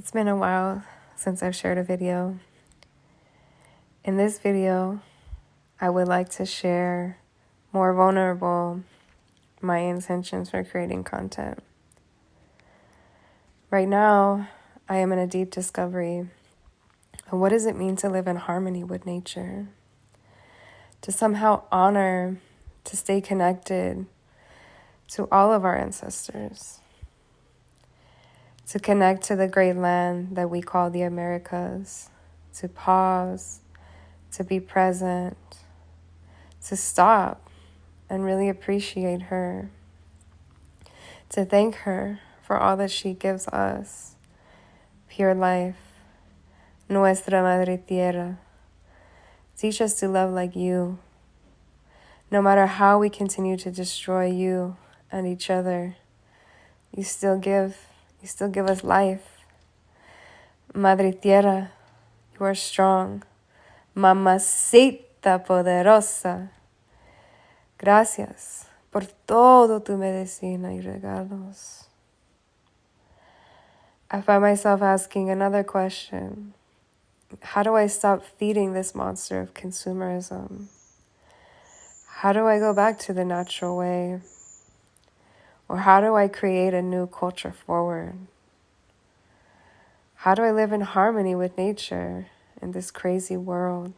It's been a while since I've shared a video. In this video, I would like to share more vulnerable my intentions for creating content. Right now, I am in a deep discovery of what does it mean to live in harmony with nature, to somehow honor, to stay connected to all of our ancestors, to connect to the great land that we call the Americas, to pause, to be present, to stop and really appreciate her, to thank her for all that she gives us, pure life, nuestra madre tierra. Teach us to love like you, no matter how we continue to destroy you and each other. You still give us life. Madre tierra, you are strong. Mamacita poderosa. Gracias por todo tu medicina y regalos. I find myself asking another question. How do I stop feeding this monster of consumerism? How do I go back to the natural way? Or how do I create a new culture forward? How do I live in harmony with nature in this crazy world?